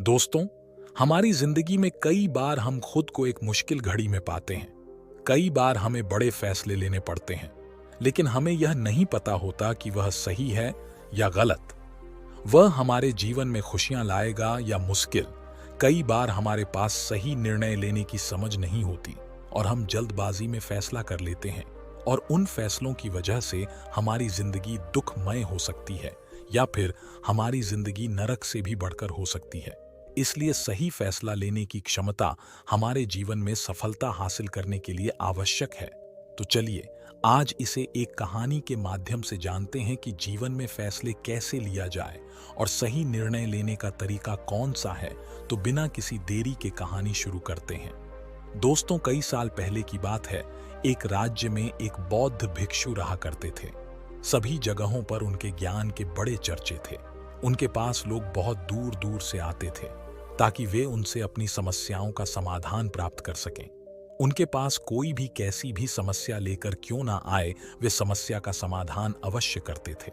दोस्तों, हमारी जिंदगी में कई बार हम खुद को एक मुश्किल घड़ी में पाते हैं। कई बार हमें बड़े फैसले लेने पड़ते हैं, लेकिन हमें यह नहीं पता होता कि वह सही है या गलत। वह हमारे जीवन में खुशियां लाएगा या मुश्किल। कई बार हमारे पास सही निर्णय लेने की समझ नहीं होती और हम जल्दबाजी में फैसला कर लेते हैं, और उन फैसलों की वजह से हमारी जिंदगी दुखमय हो सकती है या फिर हमारी जिंदगी नरक से भी बढ़कर हो सकती है। इसलिए सही फैसला लेने की क्षमता हमारे जीवन में सफलता हासिल करने के लिए आवश्यक है। तो चलिए आज इसे एक कहानी के माध्यम से जानते हैं कि जीवन में फैसले कैसे लिया जाए और सही निर्णय लेने का तरीका कौन सा है। तो बिना किसी देरी के कहानी शुरू करते हैं। दोस्तों, कई साल पहले की बात है। एक राज्य में एक बौद्ध भिक्षु रहा करते थे। सभी जगहों पर उनके ज्ञान के बड़े चर्चे थे। उनके पास लोग बहुत दूर दूर से आते थे ताकि वे उनसे अपनी समस्याओं का समाधान प्राप्त कर सकें। उनके पास कोई भी कैसी भी समस्या लेकर क्यों ना आए, वे समस्या का समाधान अवश्य करते थे।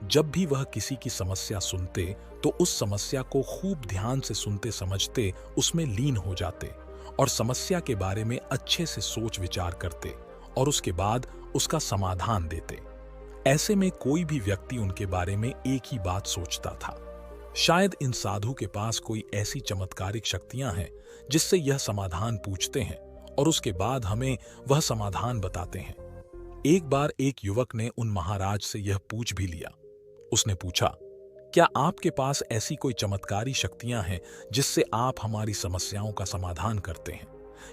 जब भी वह किसी की समस्या सुनते तो उस समस्या को खूब ध्यान से सुनते समझते, उसमें लीन हो जाते और समस्या के बारे में अच्छे से सोच विचार करते और उसके बाद उसका समाधान देते। ऐसे में कोई भी व्यक्ति उनके बारे में एक ही बात सोचता था, शायद इन साधु के पास कोई ऐसी चमत्कारिक शक्तियां हैं जिससे यह समाधान पूछते हैं और उसके बाद हमें वह समाधान बताते हैं। एक बार एक युवक ने उन महाराज से यह पूछ भी लिया। उसने पूछा, क्या आपके पास ऐसी कोई चमत्कारी शक्तियां हैं जिससे आप हमारी समस्याओं का समाधान करते हैं,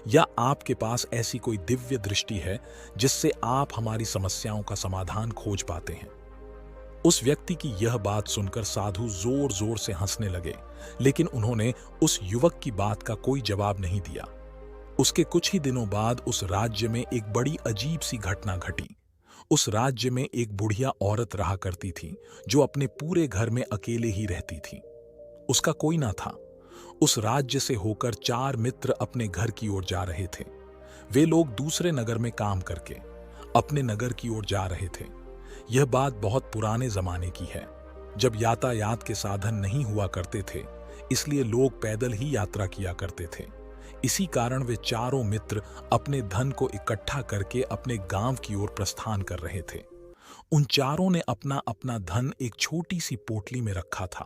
या आपके पास ऐसी कोई दिव्य दृष्टि है जिससे आप हमारी समस्याओं का समाधान खोज पाते हैं? उस व्यक्ति की यह बात सुनकर साधु जोर जोर से हंसने लगे, लेकिन उन्होंने उस युवक की बात का कोई जवाब नहीं दिया। उसके कुछ ही दिनों बाद उस राज्य में एक बड़ी अजीब सी घटना घटी। उस राज्य में एक बुढ़िया औरत रहा करती थी जो अपने पूरे घर में अकेले ही रहती थी। उसका कोई ना था। उस राज्य से होकर 4 मित्र अपने घर की ओर जा रहे थे। वे लोग दूसरे नगर में काम करके अपने नगर की ओर जा रहे थे। यह बात बहुत पुराने जमाने की है, जब यातायात के साधन नहीं हुआ करते थे, इसलिए लोग पैदल ही यात्रा किया करते थे। इसी कारण वे चारों मित्र अपने धन को इकट्ठा करके अपने गांव की ओर प्रस्थान कर रहे थे। उन चारों ने अपना अपना धन एक छोटी सी पोटली में रखा था।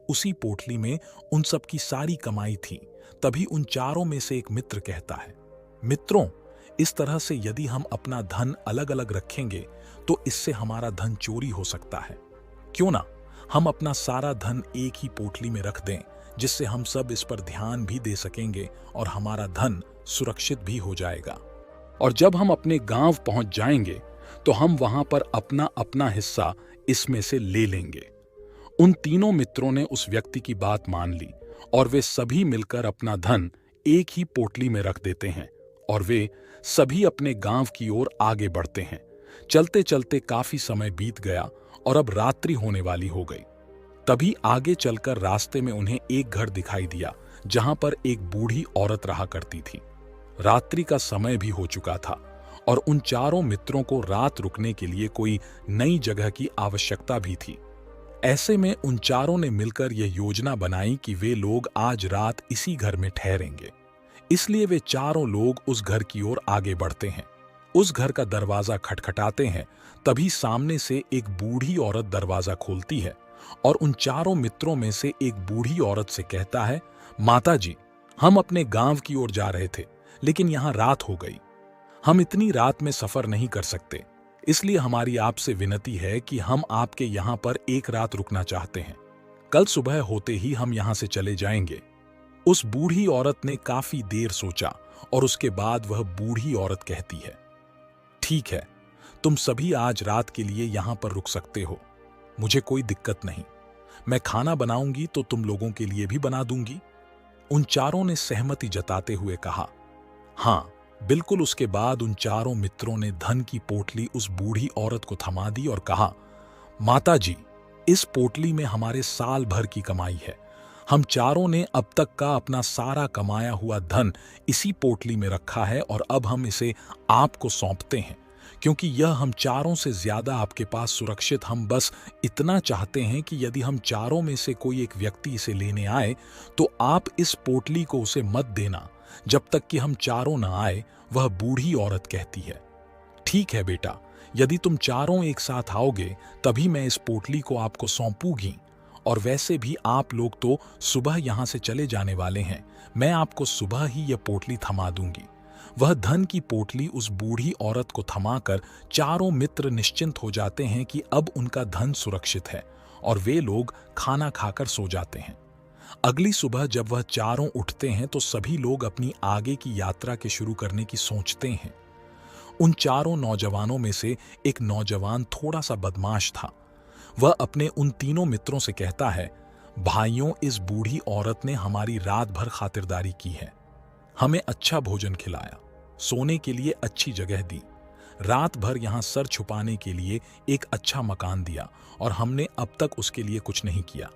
उसी पोटली में उन सब की सारी कमाई थी। तभी उन चारों में से एक मित्र कहता है, मित्रों, इस तरह से यदि हम अपना धन अलग अलग रखेंगे तो इससे हमारा धन चोरी हो सकता है। क्यों ना हम अपना सारा धन एक ही पोटली में रख दें, जिससे हम सब इस पर ध्यान भी दे सकेंगे और हमारा धन सुरक्षित भी हो जाएगा। और जब हम अपने गांव पहुंच जाएंगे तो हम वहां पर अपना अपना हिस्सा इसमें से ले लेंगे। उन तीनों मित्रों ने उस व्यक्ति की बात मान ली और वे सभी मिलकर अपना धन एक ही पोटली में रख देते हैं और वे सभी अपने गांव की ओर आगे बढ़ते हैं। चलते चलते काफी समय बीत गया और अब रात्रि होने वाली हो गई। तभी आगे चलकर रास्ते में उन्हें एक घर दिखाई दिया जहां पर एक बूढ़ी औरत रहा करती थी। रात्रि का समय भी हो चुका था और उन चारों मित्रों को रात रुकने के लिए कोई नई जगह की आवश्यकता भी थी। ऐसे में उन चारों ने मिलकर यह योजना बनाई कि वे लोग आज रात इसी घर में ठहरेंगे। इसलिए वे चारों लोग उस घर की ओर आगे बढ़ते हैं। उस घर का दरवाजा खटखटाते हैं। तभी सामने से एक बूढ़ी औरत दरवाजा खोलती है और उन चारों मित्रों में से एक बूढ़ी औरत से कहता है, माता जी, हम अपने गांव की ओर जा रहे थे, लेकिन यहां रात हो गई। हम इतनी रात में सफर नहीं कर सकते, इसलिए हमारी आपसे विनती है कि हम आपके यहां पर एक रात रुकना चाहते हैं। कल सुबह होते ही हम यहां से चले जाएंगे। उस बूढ़ी औरत ने काफी देर सोचा और उसके बाद वह बूढ़ी औरत कहती है, ठीक है, तुम सभी आज रात के लिए यहां पर रुक सकते हो। मुझे कोई दिक्कत नहीं। मैं खाना बनाऊंगी तो तुम लोगों के लिए भी बना दूंगी। उन चारों ने सहमति जताते हुए कहा, हाँ बिल्कुल। उसके बाद उन चारों मित्रों ने धन की पोटली उस बूढ़ी औरत को थमा दी और कहा, माता जी, इस पोटली में हमारे साल भर की कमाई है। हम चारों ने अब तक का अपना सारा कमाया हुआ धन इसी पोटली में रखा है और अब हम इसे आपको सौंपते हैं। क्योंकि यह हम चारों से ज्यादा आपके पास सुरक्षित। हम बस इतना चाहते हैं कि यदि हम चारों में से कोई एक व्यक्ति इसे लेने आए तो आप इस पोटली को उसे मत देना जब तक कि हम चारों न आए, वह बूढ़ी औरत कहती है। ठीक है बेटा, यदि तुम चारों एक साथ आओगे तभी मैं इस पोटली को आपको सौंपूंगी। और वैसे भी आप लोग तो सुबह यहां से चले जाने वाले हैं, मैं आपको सुबह ही यह पोटली थमा दूंगी। वह धन की पोटली उस बूढ़ी औरत को थमाकर चारों मित्र निश्चिंत हो जाते हैं कि अब उनका धन सुरक्षित है, और वे लोग खाना खाकर सो जाते हैं। अगली सुबह जब वह चारों उठते हैं तो सभी लोग अपनी आगे की यात्रा के शुरू करने की सोचते हैं। उन चारों नौजवानों में से एक नौजवान थोड़ा सा बदमाश था। वह अपने उन तीनों मित्रों से कहता है, भाइयों, इस बूढ़ी औरत ने हमारी रात भर खातिरदारी की है, हमें अच्छा भोजन खिलाया, सोने के लिए अच्छी जगह दी, रात भर यहां सर छुपाने के लिए एक अच्छा मकान दिया, और हमने अब तक उसके लिए कुछ नहीं किया।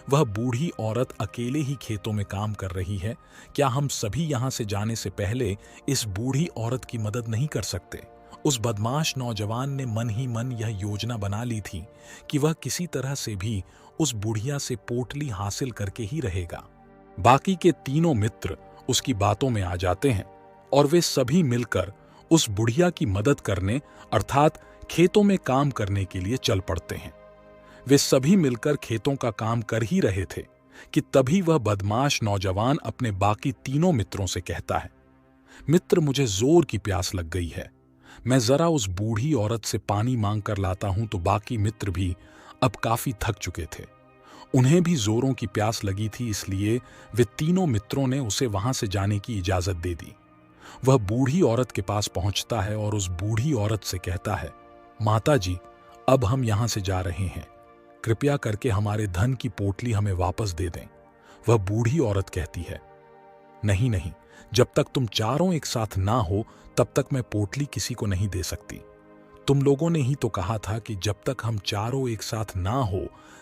वह बूढ़ी औरत अकेले ही खेतों में काम कर रही है, क्या हम सभी यहां से जाने से पहले इस बूढ़ी औरत की मदद नहीं कर सकते? उस बदमाश नौजवान ने मन ही मन यह योजना बना ली थी कि वह किसी तरह से भी उस बुढ़िया से पोटली हासिल करके ही रहेगा। बाकी के तीनों मित्र उसकी बातों में आ जाते हैं और वे सभी मिलकर उस बुढ़िया की मदद करने अर्थात खेतों में काम करने के लिए चल पड़ते हैं। वे सभी मिलकर खेतों का काम कर ही रहे थे कि तभी वह बदमाश नौजवान अपने बाकी तीनों मित्रों से कहता है, मित्र, मुझे जोर की प्यास लग गई है, मैं जरा उस बूढ़ी औरत से पानी मांग कर लाता हूं। तो बाकी मित्र भी अब काफी थक चुके थे, उन्हें भी जोरों की प्यास लगी थी, इसलिए वे तीनों मित्रों ने उसे वहां से जाने की इजाजत दे दी। वह बूढ़ी औरत के पास पहुंचता है और उस बूढ़ी औरत से कहता है, माता जी, अब हम यहां से जा रहे हैं, कृपया करके हमारे धन की पोटली हमें वापस दे दें। वह बूढ़ी औरत कहती है, नहीं नहीं, जब तक तुम चारों एक साथ ना हो तब तक मैं पोटली किसी को नहीं दे सकती। तुम लोगों ने ही तो कहा था कि जब तक हम चारों एक साथ ना हो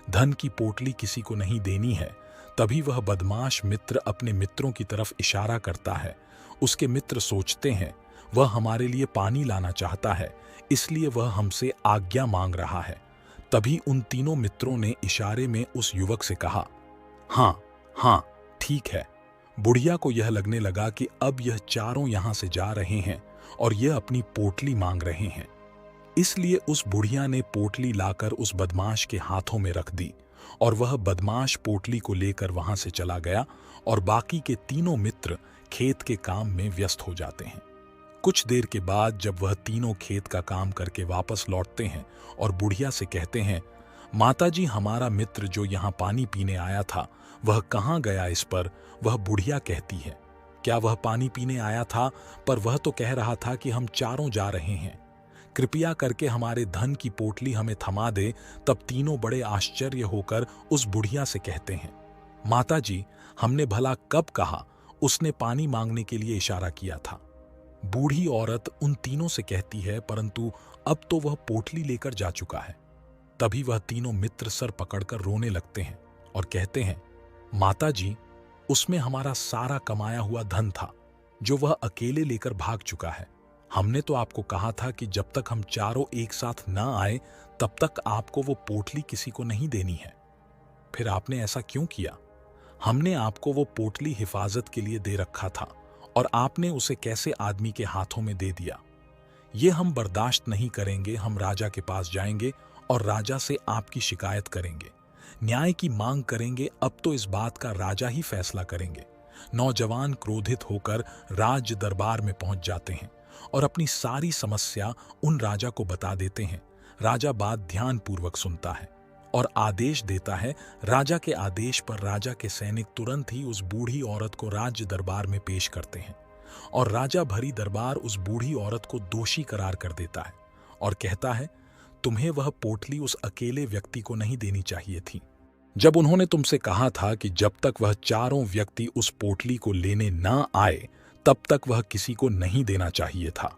धन की पोटली किसी को नहीं देनी है। तभी वह बदमाश मित्र अपने मित्रों की तरफ इशारा करता है। उसके मित्र सोचते हैं वह हमारे लिए पानी लाना चाहता है, इसलिए वह हमसे आज्ञा मांग रहा है। तभी उन तीनों मित्रों ने इशारे में उस युवक से कहा, हाँ हाँ ठीक है। बुढ़िया को यह लगने लगा कि अब यह चारों यहां से जा रहे हैं और यह अपनी पोटली मांग रहे हैं, इसलिए उस बुढ़िया ने पोटली लाकर उस बदमाश के हाथों में रख दी और वह बदमाश पोटली को लेकर वहां से चला गया और बाकी के तीनों मित्र खेत के काम में व्यस्त हो जाते हैं। कुछ देर के बाद जब वह तीनों खेत का काम करके वापस लौटते हैं और बुढ़िया से कहते हैं, माताजी, हमारा मित्र जो यहाँ पानी पीने आया था वह कहाँ गया? इस पर वह बुढ़िया कहती है, क्या वह पानी पीने आया था? पर वह तो कह रहा था कि हम चारों जा रहे हैं, कृपया करके हमारे धन की पोटली हमें थमा दे। तब तीनों बड़े आश्चर्य होकर उस बुढ़िया से कहते हैं, माताजी, हमने भला कब कहा? उसने पानी मांगने के लिए इशारा किया था। बूढ़ी औरत उन तीनों से कहती है, परंतु अब तो वह पोटली लेकर जा चुका है। तभी वह तीनों मित्र सर पकड़कर रोने लगते हैं और कहते हैं, माताजी, उसमें हमारा सारा कमाया हुआ धन था जो वह अकेले लेकर भाग चुका है। हमने तो आपको कहा था कि जब तक हम चारों एक साथ न आए तब तक आपको वो पोटली किसी को नहीं देनी है। फिर आपने ऐसा क्यों किया? हमने आपको वो पोटली हिफाजत के लिए दे रखा था और आपने उसे कैसे आदमी के हाथों में दे दिया? ये हम बर्दाश्त नहीं करेंगे। हम राजा के पास जाएंगे और राजा से आपकी शिकायत करेंगे, न्याय की मांग करेंगे। अब तो इस बात का राजा ही फैसला करेंगे। नौजवान क्रोधित होकर राज दरबार में पहुंच जाते हैं और अपनी सारी समस्या उन राजा को बता देते हैं। राजा बात ध्यानपूर्वक सुनता है और आदेश देता है। राजा के आदेश पर राजा के सैनिक तुरंत ही उस बूढ़ी औरत को राज्य दरबार में पेश करते हैं और राजा भरी दरबार उस बूढ़ी औरत को दोषी करार कर देता है और कहता है, तुम्हें वह पोटली उस अकेले व्यक्ति को नहीं देनी चाहिए थी। जब उन्होंने तुमसे कहा था कि जब तक वह चारों व्यक्ति उस पोटली को लेने ना आए तब तक वह किसी को नहीं देना चाहिए था।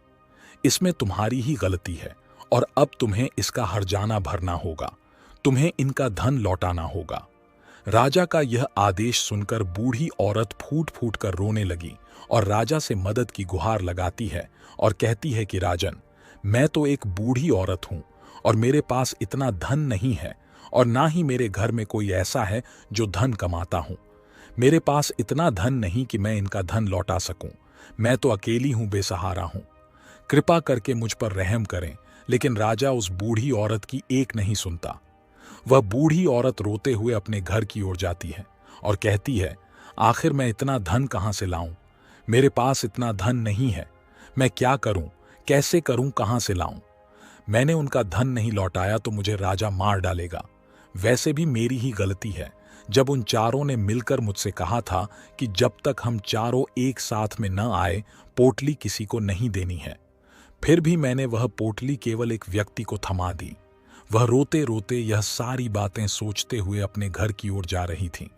इसमें तुम्हारी ही गलती है और अब तुम्हें इसका हर्जाना भरना होगा, तुम्हें इनका धन लौटाना होगा। राजा का यह आदेश सुनकर बूढ़ी औरत फूट फूट कर रोने लगी और राजा से मदद की गुहार लगाती है और कहती है कि राजन, मैं तो एक बूढ़ी औरत हूं और मेरे पास इतना धन नहीं है, और ना ही मेरे घर में कोई ऐसा है जो धन कमाता हूं। मेरे पास इतना धन नहीं कि मैं इनका धन लौटा सकूं। मैं तो अकेली हूं, बेसहारा हूं। कृपा करके मुझ पर रहम करें। लेकिन राजा उस बूढ़ी औरत की एक नहीं सुनता। वह बूढ़ी औरत रोते हुए अपने घर की ओर जाती है और कहती है, आखिर मैं इतना धन कहां से लाऊं? मेरे पास इतना धन नहीं है। मैं क्या करूं, कैसे करूं, कहां से लाऊं? मैंने उनका धन नहीं लौटाया तो मुझे राजा मार डालेगा। वैसे भी मेरी ही गलती है जब उन चारों ने मिलकर मुझसे कहा था कि जब तक हम चारों एक साथ में न आए, पोटली किसी को नहीं देनी है। फिर भी मैंने वह पोटली केवल एक व्यक्ति को थमा दी। वह रोते रोते यह सारी बातें सोचते हुए अपने घर की ओर जा रही थी।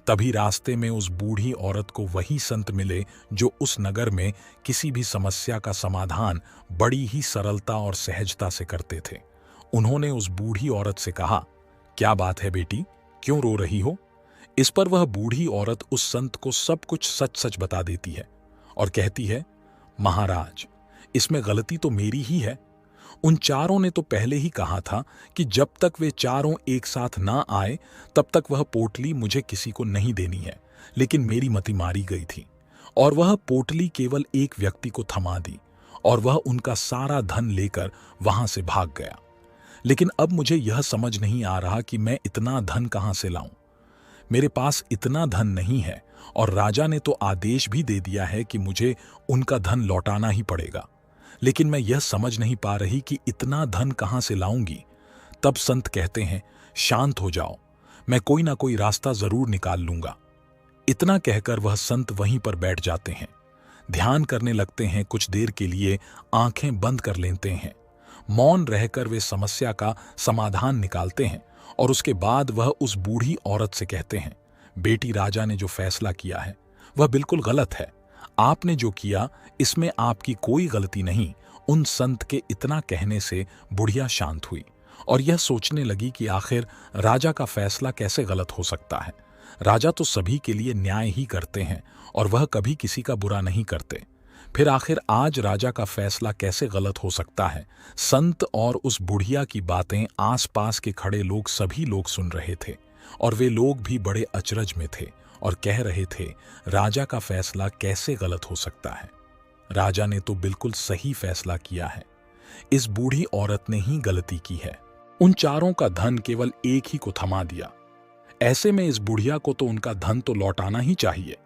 तभी रास्ते में उस बूढ़ी औरत को वही संत मिले जो उस नगर में किसी भी समस्या का समाधान बड़ी ही सरलता और सहजता से करते थे। उन्होंने उस बूढ़ी औरत से कहा, क्या बात है बेटी, क्यों रो रही हो? इस पर वह बूढ़ी औरत उस संत को सब कुछ सच सच बता देती है और कहती है, महाराज, इसमें गलती तो मेरी ही है। उन चारों ने तो पहले ही कहा था कि जब तक वे चारों एक साथ ना आए तब तक वह पोटली मुझे किसी को नहीं देनी है। लेकिन मेरी मति मारी गई थी और वह पोटली केवल एक व्यक्ति को थमा दी और वह उनका सारा धन लेकर वहां से भाग गया। लेकिन अब मुझे यह समझ नहीं आ रहा कि मैं इतना धन कहां से लाऊं। मेरे पास इतना धन नहीं है और राजा ने तो आदेश भी दे दिया है कि मुझे उनका धन लौटाना ही पड़ेगा। लेकिन मैं यह समझ नहीं पा रही कि इतना धन कहां से लाऊंगी। तब संत कहते हैं, शांत हो जाओ, मैं कोई ना कोई रास्ता जरूर निकाल लूंगा। इतना कहकर वह संत वहीं पर बैठ जाते हैं, ध्यान करने लगते हैं। कुछ देर के लिए आंखें बंद कर लेते हैं। मौन रहकर वे समस्या का समाधान निकालते हैं और उसके बाद वह उस बूढ़ी औरत से कहते हैं, बेटी, राजा ने जो फैसला किया है वह बिल्कुल गलत है। आपने जो किया इसमें आपकी कोई गलती नहीं। उन संत के इतना कहने से बुढ़िया शांत हुई और यह सोचने लगी कि आखिर राजा का फैसला कैसे गलत हो सकता है। राजा तो सभी के लिए न्याय ही करते हैं और वह कभी किसी का बुरा नहीं करते। फिर आखिर आज राजा का फैसला कैसे गलत हो सकता है? संत और उस बुढ़िया की बातें आसपास के खड़े लोग सभी लोग सुन रहे थे और वे लोग भी बड़े अचरज में थे और कह रहे थे, राजा का फैसला कैसे गलत हो सकता है? राजा ने तो बिल्कुल सही फैसला किया है। इस बूढ़ी औरत ने ही गलती की है। उन चारों का धन केवल एक ही को थमा दिया। ऐसे में इस बुढ़िया को तो उनका धन तो लौटाना ही चाहिए।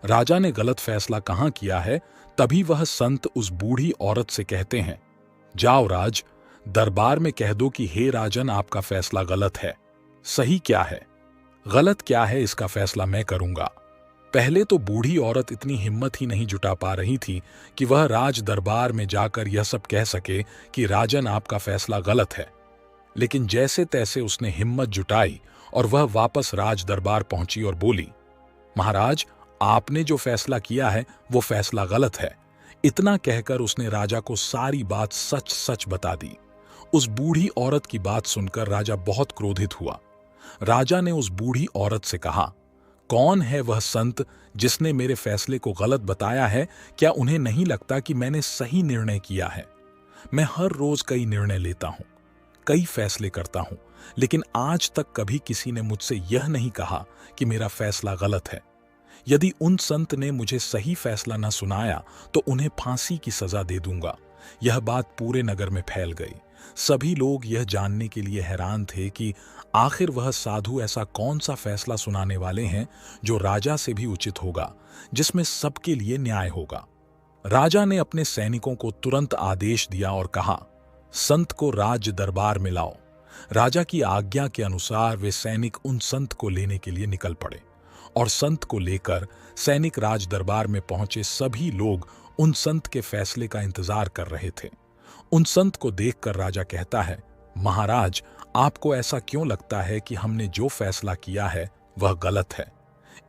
राजा ने गलत फैसला कहां किया है? तभी वह संत उस बूढ़ी औरत से कहते हैं, जाओ राज, दरबार में कह दो कि हे राजन, आपका फैसला गलत है। सही क्या है, गलत क्या है, इसका फैसला मैं करूंगा। पहले तो बूढ़ी औरत इतनी हिम्मत ही नहीं जुटा पा रही थी कि वह राज दरबार में जाकर यह सब कह सके कि राजन, आपका फैसला गलत है। लेकिन जैसे तैसे उसने हिम्मत जुटाई और वह वापस राज दरबार पहुंची और बोली, महाराज, आपने जो फैसला किया है वो फैसला गलत है। इतना कहकर उसने राजा को सारी बात सच सच बता दी। उस बूढ़ी औरत की बात सुनकर राजा बहुत क्रोधित हुआ। राजा ने उस बूढ़ी औरत से कहा, कौन है वह संत जिसने मेरे फैसले को गलत बताया है? क्या उन्हें नहीं लगता कि मैंने सही निर्णय किया है? मैं हर रोज कई निर्णय लेता हूं, कई फैसले करता हूं, लेकिन आज तक कभी किसी ने मुझसे यह नहीं कहा कि मेरा फैसला गलत है। यदि उन संत ने मुझे सही फैसला न सुनाया तो उन्हें फांसी की सजा दे दूंगा। यह बात पूरे नगर में फैल गई। सभी लोग यह जानने के लिए हैरान थे कि आखिर वह साधु ऐसा कौन सा फैसला सुनाने वाले हैं जो राजा से भी उचित होगा, जिसमें सबके लिए न्याय होगा। राजा ने अपने सैनिकों को तुरंत आदेश दिया और कहा, संत को राज दरबार में लाओ। राजा की आज्ञा के अनुसार वे सैनिक उन संत को लेने के लिए निकल पड़े और संत को लेकर सैनिक राज दरबार में पहुंचे। सभी लोग उन संत के फैसले का इंतजार कर रहे थे। उन संत को देखकर राजा कहता है, महाराज, आपको ऐसा क्यों लगता है कि हमने जो फैसला किया है वह गलत है?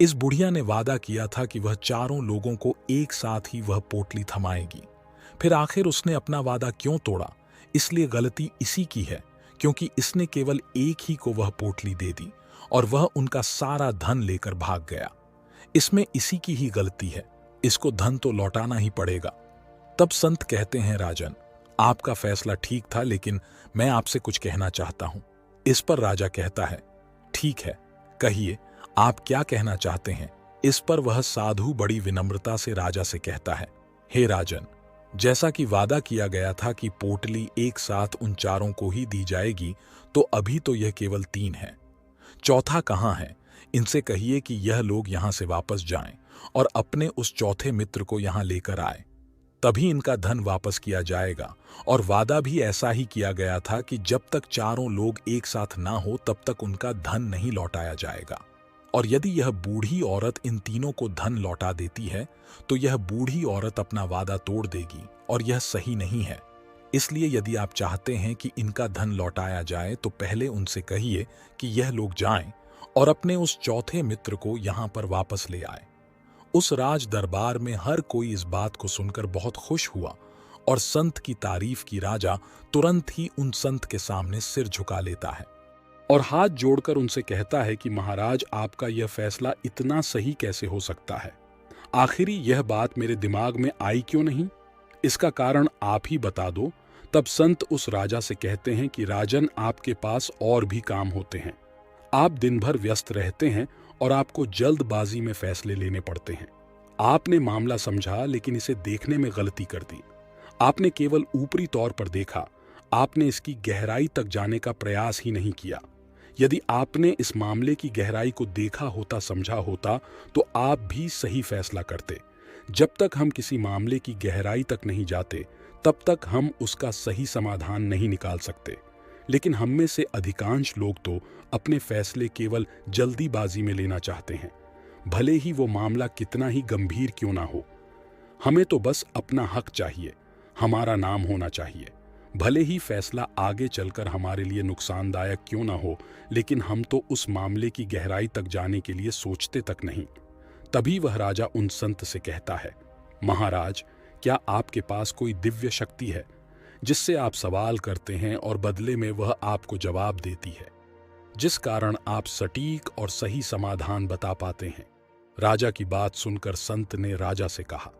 इस बुढ़िया ने वादा किया था कि वह चारों लोगों को एक साथ ही वह पोटली थमाएगी। फिर आखिर उसने अपना वादा क्यों तोड़ा? इसलिए गलती इसी की है, क्योंकि इसने केवल एक ही को वह पोटली दे दी और वह उनका सारा धन लेकर भाग गया। इसमें इसी की ही गलती है। इसको धन तो लौटाना ही पड़ेगा। तब संत कहते हैं, राजन, आपका फैसला ठीक था, लेकिन मैं आपसे कुछ कहना चाहता हूं। इस पर राजा कहता है, ठीक है, कहिए, आप क्या कहना चाहते हैं। इस पर वह साधु बड़ी विनम्रता से राजा से कहता है, हे राजन, जैसा कि वादा किया गया था कि पोटली एक साथ उन चारों को ही दी जाएगी, तो अभी तो यह केवल 3 है। चौथा कहाँ है? इनसे कहिए कि यह लोग यहां से वापस जाएं और अपने उस चौथे मित्र को यहां लेकर आए, तभी इनका धन वापस किया जाएगा। और वादा भी ऐसा ही किया गया था कि जब तक चारों लोग एक साथ ना हो तब तक उनका धन नहीं लौटाया जाएगा। और यदि यह बूढ़ी औरत इन तीनों को धन लौटा देती है तो यह बूढ़ी औरत अपना वादा तोड़ देगी, और यह सही नहीं है। इसलिए यदि आप चाहते हैं कि इनका धन लौटाया जाए तो पहले उनसे कहिए कि यह लोग जाएं और अपने उस चौथे मित्र को यहां पर वापस ले आए। उस राज दरबार में हर कोई इस बात को सुनकर बहुत खुश हुआ, और संत की तारीफ की राजा तुरंत ही उन संत के सामने सिर झुका लेता है और हाथ जोड़कर उनसे कहता है कि महाराज, आपका यह फैसला इतना सही कैसे हो सकता है? आखिरी यह बात मेरे दिमाग में आई क्यों नहीं? इसका कारण आप ही बता दो। तब संत उस राजा से कहते हैं कि राजन, आपके पास और भी काम होते हैं। आप दिन भर व्यस्त रहते हैं और आपको जल्दबाजी में फैसले लेने पड़ते हैं। आपने मामला समझा, लेकिन इसे देखने में गलती कर दी। आपने केवल ऊपरी तौर पर देखा, आपने इसकी गहराई तक जाने का प्रयास ही नहीं किया। यदि आपने इस मामले की गहराई को देखा होता, समझा होता, तो आप भी सही फैसला करते। जब तक हम किसी मामले की गहराई तक नहीं जाते, तब तक हम उसका सही समाधान नहीं निकाल सकते। लेकिन हम में से अधिकांश लोग तो अपने फैसले केवल जल्दीबाजी में लेना चाहते हैं, भले ही वो मामला कितना ही गंभीर क्यों ना हो। हमें तो बस अपना हक चाहिए, हमारा नाम होना चाहिए। भले ही फैसला आगे चलकर हमारे लिए नुकसानदायक क्यों ना हो, लेकिन हम तो उस मामले की गहराई तक जाने के लिए सोचते तक नहीं। तभी वह राजा उन संत से कहता है, महाराज, क्या आपके पास कोई दिव्य शक्ति है जिससे आप सवाल करते हैं और बदले में वह आपको जवाब देती है, जिस कारण आप सटीक और सही समाधान बता पाते हैं? राजा की बात सुनकर संत ने राजा से कहा,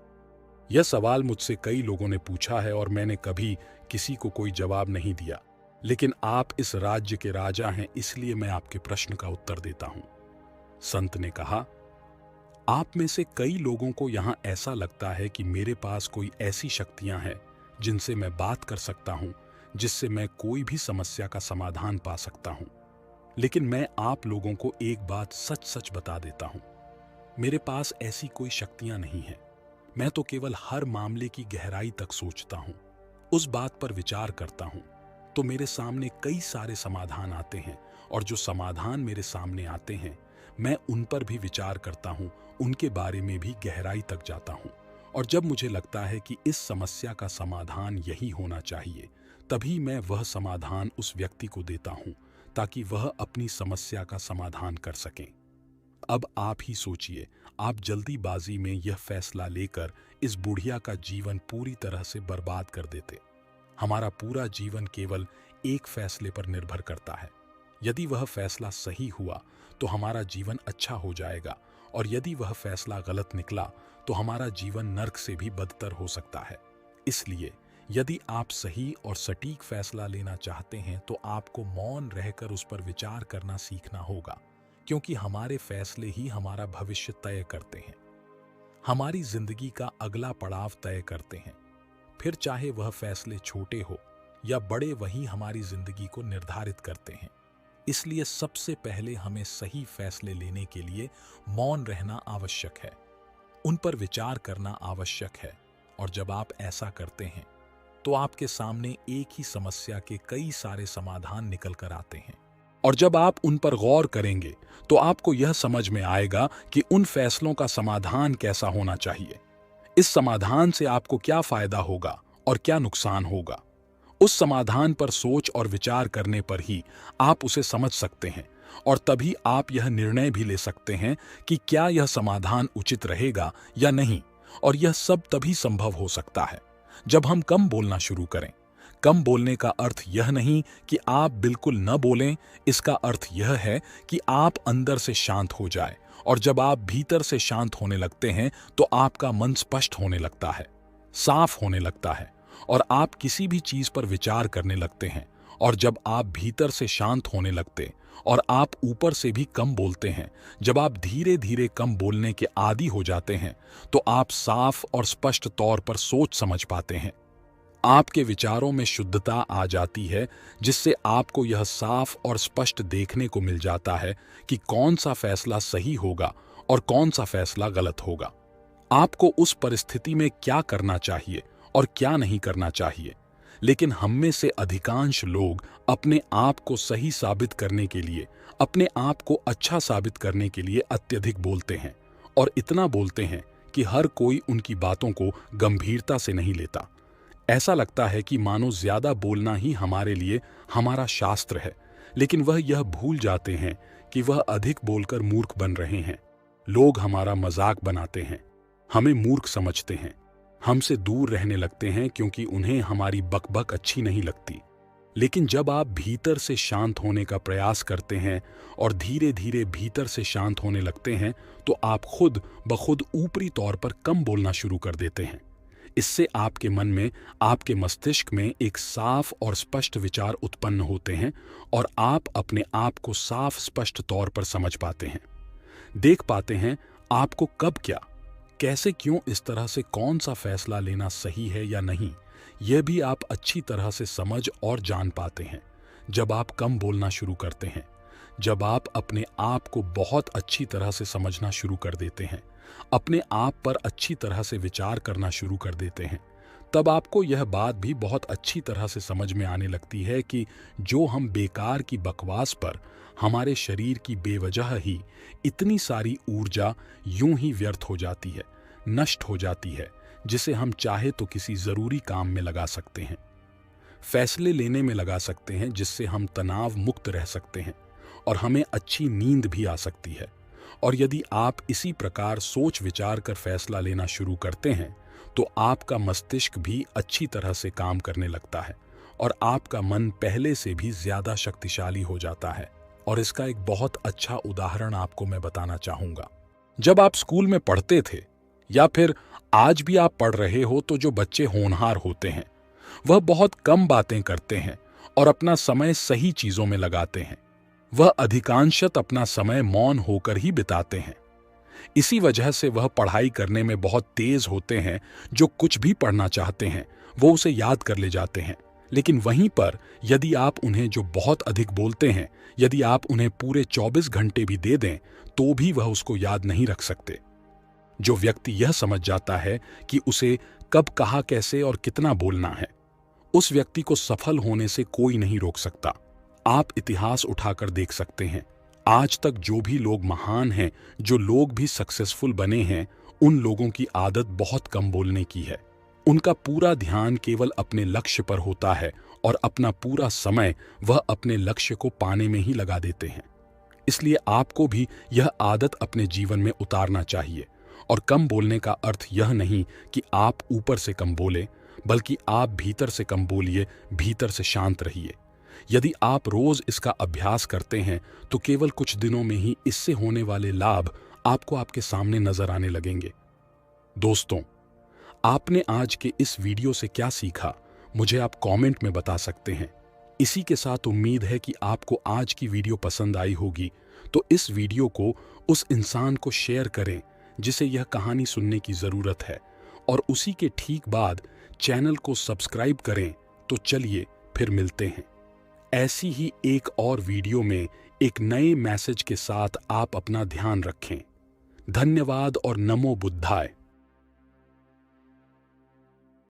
यह सवाल मुझसे कई लोगों ने पूछा है और मैंने कभी किसी को कोई जवाब नहीं दिया, लेकिन आप इस राज्य के राजा हैं, इसलिए मैं आपके प्रश्न का उत्तर देता हूं। संत ने कहा, आप में से कई लोगों को यहां ऐसा लगता है कि मेरे पास कोई ऐसी शक्तियां हैं जिनसे मैं बात कर सकता हूं, जिससे मैं कोई भी समस्या का समाधान पा सकता हूं। लेकिन मैं आप लोगों को एक बात सच सच बता देता हूं, मेरे पास ऐसी कोई शक्तियां नहीं हैं। मैं तो केवल हर मामले की गहराई तक सोचता हूं, उस बात पर विचार करता हूं, तो मेरे सामने कई सारे समाधान आते हैं, और जो समाधान मेरे सामने आते हैं मैं उन पर भी विचार करता हूं, उनके बारे में भी गहराई तक जाता हूं, और जब मुझे लगता है कि इस समस्या का समाधान यही होना चाहिए, तभी मैं वह समाधान उस व्यक्ति को देता हूं, ताकि वह अपनी समस्या का समाधान कर सकें। अब आप ही सोचिए, आप जल्दीबाजी में यह फैसला लेकर इस बुढ़िया का जीवन पूरी तरह से बर्बाद कर देते। हमारा पूरा जीवन केवल एक फैसले पर निर्भर करता है। यदि वह फैसला सही हुआ तो हमारा जीवन अच्छा हो जाएगा, और यदि वह फैसला गलत निकला तो हमारा जीवन नर्क से भी बदतर हो सकता है। इसलिए यदि आप सही और सटीक फैसला लेना चाहते हैं तो आपको मौन रहकर उस पर विचार करना सीखना होगा, क्योंकि हमारे फैसले ही हमारा भविष्य तय करते हैं, हमारी जिंदगी का अगला पड़ाव तय करते हैं। फिर चाहे वह फैसले छोटे हो या बड़े, वही हमारी जिंदगी को निर्धारित करते हैं। इसलिए सबसे पहले हमें सही फैसले लेने के लिए मौन रहना आवश्यक है, उन पर विचार करना आवश्यक है, और जब आप ऐसा करते हैं तो आपके सामने एक ही समस्या के कई सारे समाधान निकल कर आते हैं। और जब आप उन पर गौर करेंगे तो आपको यह समझ में आएगा कि उन फैसलों का समाधान कैसा होना चाहिए, इस समाधान से आपको क्या फायदा होगा और क्या नुकसान होगा। उस समाधान पर सोच और विचार करने पर ही आप उसे समझ सकते हैं, और तभी आप यह निर्णय भी ले सकते हैं कि क्या यह समाधान उचित रहेगा या नहीं। और यह सब तभी संभव हो सकता है जब हम कम बोलना शुरू करें। कम बोलने का अर्थ यह नहीं कि आप बिल्कुल न बोलें, इसका अर्थ यह है कि आप अंदर से शांत हो जाए, और जब आप भीतर से शांत होने लगते हैं तो आपका मन स्पष्ट होने लगता है, साफ होने लगता है, और आप किसी भी चीज पर विचार करने लगते हैं, और जब आप भीतर से शांत होने लगते और आप ऊपर से भी कम बोलते हैं, जब आप धीरे धीरे कम बोलने के आदी हो जाते हैं, तो आप साफ और स्पष्ट तौर पर सोच समझ पाते हैं। आपके विचारों में शुद्धता आ जाती है, जिससे आपको यह साफ और स्पष्ट देखने को मिल जाता है कि कौन सा फैसला सही होगा और कौन सा फैसला गलत होगा। आपको उस परिस्थिति में क्या करना चाहिए और क्या नहीं करना चाहिए। लेकिन हम में से अधिकांश लोग अपने आप को सही साबित करने के लिए, अपने आप को अच्छा साबित करने के लिए अत्यधिक बोलते हैं, और इतना बोलते हैं कि हर कोई उनकी बातों को गंभीरता से नहीं लेता। ऐसा लगता है कि मानो ज्यादा बोलना ही हमारे लिए हमारा शास्त्र है, लेकिन वह यह भूल जाते हैं कि वह अधिक बोलकर मूर्ख बन रहे हैं। लोग हमारा मजाक बनाते हैं, हमें मूर्ख समझते हैं, हमसे दूर रहने लगते हैं क्योंकि उन्हें हमारी बकबक अच्छी नहीं लगती। लेकिन जब आप भीतर से शांत होने का प्रयास करते हैं और धीरे धीरे भीतर से शांत होने लगते हैं, तो आप खुद ब खुद ऊपरी तौर पर कम बोलना शुरू कर देते हैं। इससे आपके मन में, आपके मस्तिष्क में एक साफ और स्पष्ट विचार उत्पन्न होते हैं, और आप अपने आप को साफ स्पष्ट तौर पर समझ पाते हैं, देख पाते हैं आपको कब क्या, कैसे, क्यों, इस तरह से कौन सा फैसला लेना सही है या नहीं, यह भी आप अच्छी तरह से समझ और जान पाते हैं। जब आप कम बोलना शुरू करते हैं, जब आप अपने आप को बहुत अच्छी तरह से समझना शुरू कर देते हैं, अपने आप पर अच्छी तरह से विचार करना शुरू कर देते हैं, तब आपको यह बात भी बहुत अच्छी तरह से समझ में आने लगती है कि जो हम बेकार की बकवास पर हमारे शरीर की बेवजह ही इतनी सारी ऊर्जा यूं ही व्यर्थ हो जाती है, नष्ट हो जाती है, जिसे हम चाहे तो किसी जरूरी काम में लगा सकते हैं, फैसले लेने में लगा सकते हैं, जिससे हम तनाव मुक्त रह सकते हैं और हमें अच्छी नींद भी आ सकती है। और यदि आप इसी प्रकार सोच विचार कर फैसला लेना शुरू करते हैं, तो आपका मस्तिष्क भी अच्छी तरह से काम करने लगता है और आपका मन पहले से भी ज्यादा शक्तिशाली हो जाता है। और इसका एक बहुत अच्छा उदाहरण आपको मैं बताना चाहूंगा। जब आप स्कूल में पढ़ते थे, या फिर आज भी आप पढ़ रहे हो, तो जो बच्चे होनहार होते हैं वह बहुत कम बातें करते हैं और अपना समय सही चीजों में लगाते हैं। वह अधिकांशत अपना समय मौन होकर ही बिताते हैं। इसी वजह से वह पढ़ाई करने में बहुत तेज होते हैं। जो कुछ भी पढ़ना चाहते हैं वो उसे याद कर ले जाते हैं। लेकिन वहीं पर यदि आप उन्हें जो बहुत अधिक बोलते हैं, यदि आप उन्हें पूरे 24 घंटे भी दे दें, तो भी वह उसको याद नहीं रख सकते। जो व्यक्ति यह समझ जाता है कि उसे कब, कहाँ, कैसे और कितना बोलना है, उस व्यक्ति को सफल होने से कोई नहीं रोक सकता। आप इतिहास उठाकर देख सकते हैं, आज तक जो भी लोग महान हैं, जो लोग भी सक्सेसफुल बने हैं, उन लोगों की आदत बहुत कम बोलने की है। उनका पूरा ध्यान केवल अपने लक्ष्य पर होता है और अपना पूरा समय वह अपने लक्ष्य को पाने में ही लगा देते हैं। इसलिए आपको भी यह आदत अपने जीवन में उतारना चाहिए। और कम बोलने का अर्थ यह नहीं कि आप ऊपर से कम बोले, बल्कि आप भीतर से कम बोलिए, भीतर से शांत रहिए। यदि आप रोज इसका अभ्यास करते हैं, तो केवल कुछ दिनों में ही इससे होने वाले लाभ आपको आपके सामने नजर आने लगेंगे। दोस्तों, आपने आज के इस वीडियो से क्या सीखा, मुझे आप कमेंट में बता सकते हैं। इसी के साथ उम्मीद है कि आपको आज की वीडियो पसंद आई होगी, तो इस वीडियो को उस इंसान को शेयर करें जिसे यह कहानी सुनने की जरूरत है, और उसी के ठीक बाद चैनल को सब्सक्राइब करें। तो चलिए फिर मिलते हैं ऐसी ही एक और वीडियो में एक नए मैसेज के साथ। आप अपना ध्यान रखें। धन्यवाद और नमो बुद्धाय।